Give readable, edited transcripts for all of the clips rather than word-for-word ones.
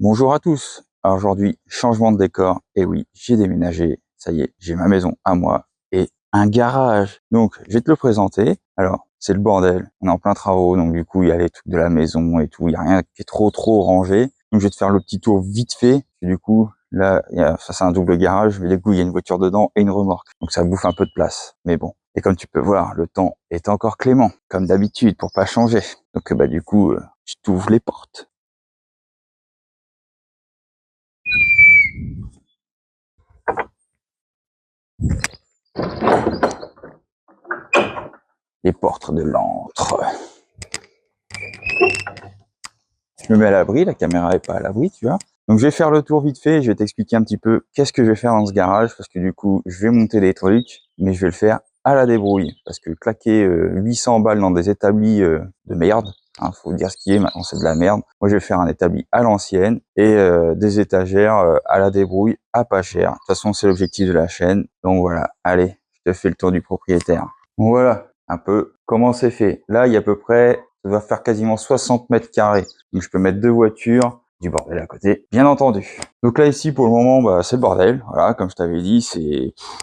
Bonjour à tous. Alors aujourd'hui, changement de décor. Et oui, j'ai déménagé. Ça y est, j'ai ma maison à moi et un garage. Donc, je vais te le présenter. Alors, c'est le bordel. On est en plein travaux, donc du coup, il y a les trucs de la maison et tout. Il y a rien qui est trop rangé. Donc, je vais te faire le petit tour vite fait. Et du coup, là, ça c'est un double garage. Mais du coup, il y a une voiture dedans et une remorque. Donc, ça bouffe un peu de place. Mais bon. Et comme tu peux voir, le temps est encore clément, comme d'habitude, pour pas changer. Donc, du coup, je t'ouvre les portes. Les portes de l'antre. Je me mets à l'abri, la caméra est pas à l'abri, tu vois. Donc je vais faire le tour vite fait, je vais t'expliquer un petit peu qu'est-ce que je vais faire dans ce garage, parce que du coup, je vais monter des trucs, mais je vais le faire à la débrouille, parce que claquer 800 balles dans des établis de merde, hein, faut dire ce qui est, maintenant c'est de la merde. Moi je vais faire un établi à l'ancienne, et des étagères à la débrouille, à pas cher. De toute façon, c'est l'objectif de la chaîne, donc voilà, allez, je te fais le tour du propriétaire. Donc voilà, un peu comment c'est fait. Là, il y a à peu près, ça doit faire quasiment 60 mètres carrés. Donc je peux mettre deux voitures, du bordel à côté, bien entendu. Donc là ici pour le moment, c'est le bordel. Voilà, comme je t'avais dit,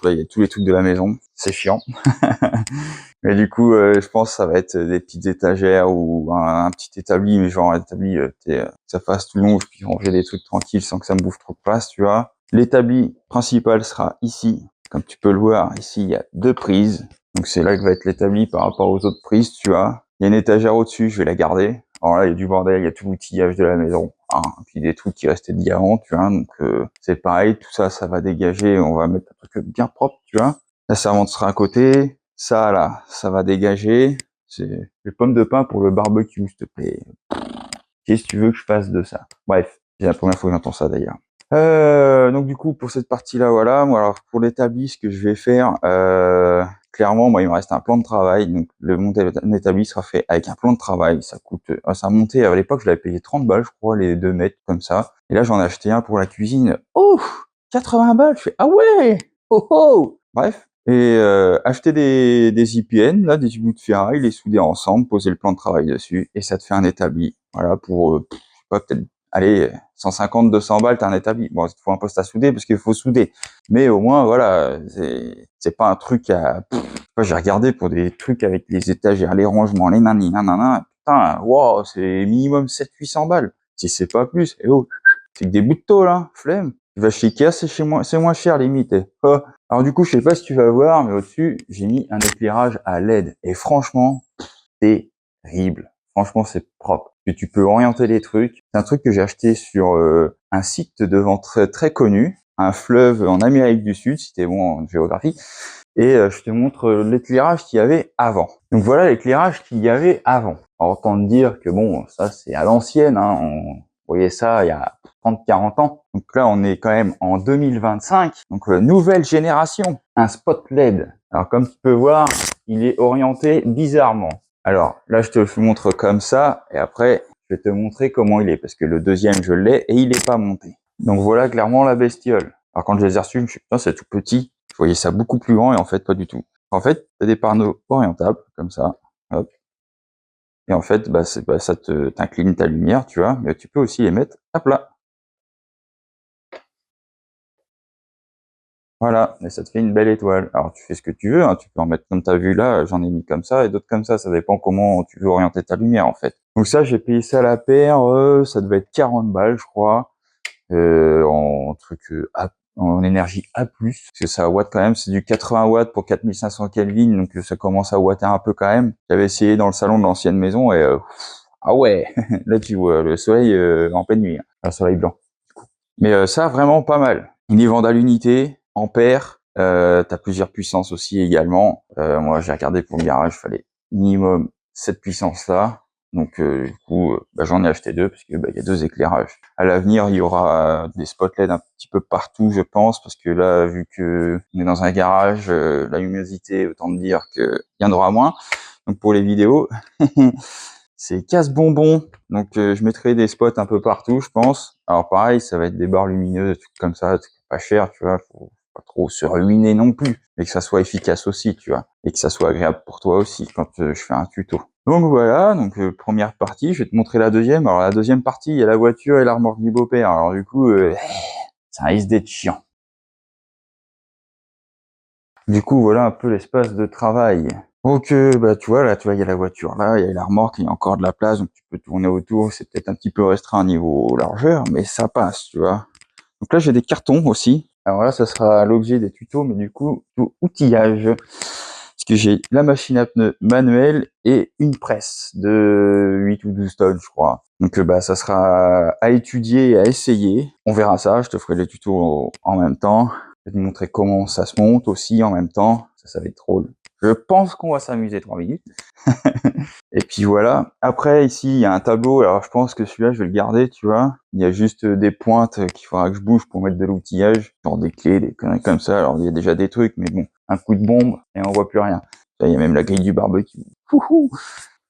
là il y a tous les trucs de la maison, c'est chiant. Mais du coup, je pense que ça va être des petites étagères ou un petit établi, mais genre un établi, ça fasse tout long, je puis ranger des trucs tranquilles sans que ça me bouffe trop de place, tu vois. L'établi principal sera ici. Comme tu peux le voir, ici il y a deux prises. Donc c'est là que va être l'établi par rapport aux autres prises, tu vois. Il y a une étagère au-dessus, je vais la garder. Alors là, il y a du bordel, il y a tout l'outillage de la maison, hein, puis des trucs qui restaient d'il y a avant, tu vois. Donc c'est pareil, tout ça, ça va dégager. On va mettre un truc bien propre, tu vois. La servante sera à côté. Ça là, ça va dégager. C'est les pommes de pain pour le barbecue, s'il te plaît. Qu'est-ce que tu veux que je fasse de ça? Bref, c'est la première fois que j'entends ça d'ailleurs. Donc du coup pour cette partie-là, voilà. Moi alors pour l'établi, ce que je vais faire, clairement, moi il me reste un plan de travail. Donc le monter d'un établi sera fait avec un plan de travail. Ça coûte, ça a monté à l'époque, je l'avais payé 30 balles, je crois, les 2 mètres comme ça. Et là j'en ai acheté un pour la cuisine. Oh, 80 balles. Je fais ah ouais, oh oh. Bref. Et acheter des IPN, là, des bouts de ferraille, les souder ensemble, poser le plan de travail dessus, et ça te fait un établi. Voilà, pour, je sais pas, peut-être, allez, 150, 200 balles, t'as un établi. Bon, il te faut un poste à souder, parce qu'il faut souder. Mais au moins, voilà, c'est pas un truc à... J'ai regardé pour des trucs avec les étagères, les rangements, les nanani, nanana. Putain, wow, c'est minimum 700-800 balles. Si c'est pas plus. Et oh, c'est que des bouts de tôle, hein, flemme. Tu vas chez Ikea, c'est moins cher, limite. Oh. Alors du coup, je sais pas si tu vas voir, mais au-dessus, j'ai mis un éclairage à LED. Et franchement, c'est terrible. Franchement, c'est propre. Que tu peux orienter les trucs. C'est un truc que j'ai acheté sur un site de vente très connu, un fleuve en Amérique du Sud, si t'es bon en géographie. Et je te montre l'éclairage qu'il y avait avant. Donc voilà l'éclairage qu'il y avait avant. Alors autant te dire que bon, ça c'est à l'ancienne, hein. On voyait ça il y a 30-40 ans. Donc là on est quand même en 2025. Donc nouvelle génération, un spot LED. Alors comme tu peux voir, il est orienté bizarrement. Alors là je te le montre comme ça et après je vais te montrer comment il est parce que le deuxième je l'ai et il est pas monté. Donc voilà clairement la bestiole. Alors quand je les ai reçus, je me suis dit, putain, c'est tout petit. Je voyais ça beaucoup plus grand et en fait pas du tout. En fait, t'as des panneaux orientables comme ça, hop. Et en fait, ça t'incline ta lumière, tu vois, mais tu peux aussi les mettre à plat. Voilà, et ça te fait une belle étoile. Alors tu fais ce que tu veux, hein, tu peux en mettre comme t'as vu là, j'en ai mis comme ça et d'autres comme ça dépend comment tu veux orienter ta lumière en fait. Donc ça, j'ai payé ça à la paire, ça devait être 40 balles je crois, en truc en énergie A+, parce que ça watt quand même, c'est du 80 watts pour 4500 Kelvin, donc ça commence à watter un peu quand même. J'avais essayé dans le salon de l'ancienne maison et ah ouais, là tu vois le soleil en pleine nuit, hein, un soleil blanc. Mais ça vraiment pas mal. Il est vend à l'unité, ampère, t'as plusieurs puissances aussi également. Moi j'ai regardé pour le garage, il fallait minimum cette puissance là. Donc du coup, j'en ai acheté deux parce que il y a deux éclairages. À l'avenir, il y aura des spots LED un petit peu partout, je pense, parce que là, vu que on est dans un garage, la luminosité, autant dire que il y en aura moins. Donc pour les vidéos, c'est casse-bonbon. Donc je mettrai des spots un peu partout, je pense. Alors pareil, ça va être des barres lumineuses, des trucs comme ça, des trucs pas cher, tu vois. Faut pas trop se ruiner non plus, mais que ça soit efficace aussi, tu vois, et que ça soit agréable pour toi aussi quand je fais un tuto. Donc voilà, donc première partie, je vais te montrer la deuxième. Alors la deuxième partie, il y a la voiture et la remorque du beau-père. Alors du coup, ça risque d'être chiant. Du coup, voilà un peu l'espace de travail. Donc bah tu vois, là, tu vois, il y a la voiture là, il y a la remorque, il y a encore de la place, donc tu peux tourner autour. C'est peut-être un petit peu restreint au niveau largeur, mais ça passe, tu vois. Donc là, j'ai des cartons aussi. Alors là, ça sera l'objet des tutos, mais du coup, tout outillage. Parce que j'ai la machine à pneus manuelle et une presse de 8 ou 12 tonnes, je crois. Donc bah ça sera à étudier et à essayer. On verra ça, je te ferai les tutos en même temps. Je vais te montrer comment ça se monte aussi en même temps. Ça va être drôle. Je pense qu'on va s'amuser 3 minutes. Et puis voilà. Après, ici, il y a un tableau. Alors, je pense que celui-là, je vais le garder, tu vois. Il y a juste des pointes qu'il faudra que je bouge pour mettre de l'outillage. Genre des clés, des conneries comme ça. Alors, il y a déjà des trucs, mais bon, un coup de bombe et on voit plus rien. Là, il y a même la grille du barbecue. Wouhou.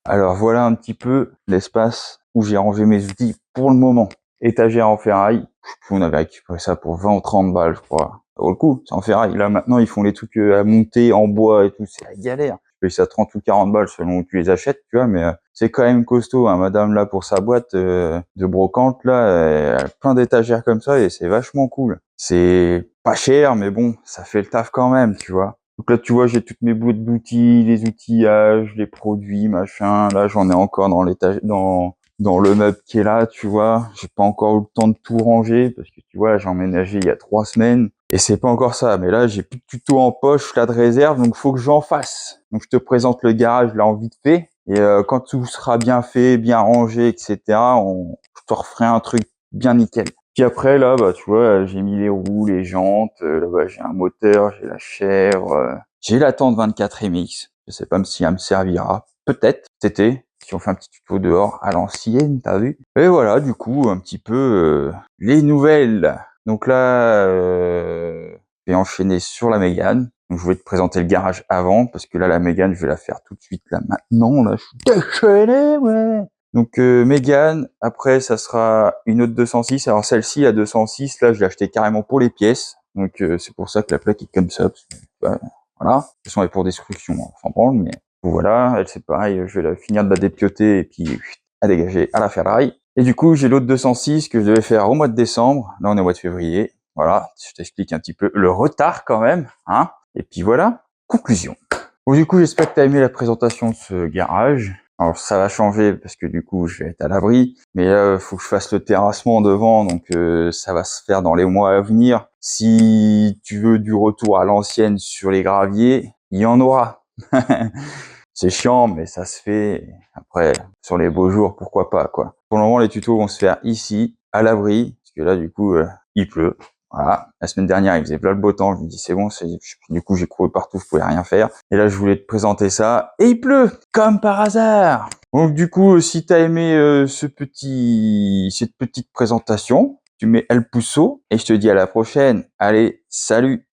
Alors, voilà un petit peu l'espace où j'ai rangé mes outils pour le moment. Étagère en ferraille. On avait récupéré ça pour 20 ou 30 balles, je crois. Ça vaut le coup, c'est en ferraille. Là, maintenant, ils font les trucs à monter en bois et tout. C'est la galère. Tu payes ça 30 ou 40 balles selon où tu les achètes, tu vois, mais c'est quand même costaud, hein. Madame, là, pour sa boîte de brocante, là, elle a plein d'étagères comme ça et c'est vachement cool. C'est pas cher, mais bon, ça fait le taf quand même, tu vois. Donc là, tu vois, j'ai toutes mes boîtes d'outils, les outillages, les produits, machin. Là, j'en ai encore dans l'étage, dans le meuble qui est là, tu vois. J'ai pas encore eu le temps de tout ranger parce que tu vois, j'ai emménagé il y a 3 semaines et c'est pas encore ça. Mais là, j'ai plus de tuto en poche, là, de réserve, donc faut que j'en fasse. Donc je te présente le garage là en vite fait et quand tout sera bien fait, bien rangé, etc., je te referai un truc bien nickel. Puis après là, bah tu vois, j'ai mis les roues, les jantes. Là-bas, j'ai un moteur, j'ai la chèvre, j'ai la tente 24 MX. Je sais pas si elle me servira. Peut-être cet été, si on fait un petit tuto dehors à l'ancienne, t'as vu? Et voilà, du coup, un petit peu les nouvelles. Donc là, je vais enchaîner sur la Mégane. Donc je vais te présenter le garage avant, parce que là, la Mégane, je vais la faire tout de suite, là, maintenant. Là, je suis déchaîné, ouais. Donc Mégane, après, ça sera une autre 206. Alors celle-ci, la 206, là, je l'ai acheté carrément pour les pièces. Donc c'est pour ça que la plaque est comme ça. Parce que, bah, voilà. De toute façon, elle est pour destruction, on s'en branle, mais voilà, elle c'est pareil, je vais la finir de la dépioter et puis à dégager à la ferraille. Et du coup, j'ai l'autre 206 que je devais faire au mois de décembre. Là, on est au mois de février. Voilà, je t'explique un petit peu le retard quand même, hein. Et puis voilà, conclusion. Bon, du coup, j'espère que tu as aimé la présentation de ce garage. Alors, ça va changer parce que du coup, je vais être à l'abri. Mais là, faut que je fasse le terrassement devant, donc ça va se faire dans les mois à venir. Si tu veux du retour à l'ancienne sur les graviers, il y en aura. C'est chiant, mais ça se fait. Après, sur les beaux jours, pourquoi pas, quoi. Pour le moment, les tutos vont se faire ici, à l'abri, parce que là, du coup, il pleut. Voilà. La semaine dernière, il faisait plein de beau temps. Je me dis, c'est bon, du coup, j'ai couru partout, je pouvais rien faire. Et là, je voulais te présenter ça. Et il pleut! Comme par hasard! Donc, du coup, si t'as aimé cette petite présentation, tu mets el pouceau, et je te dis à la prochaine. Allez, salut!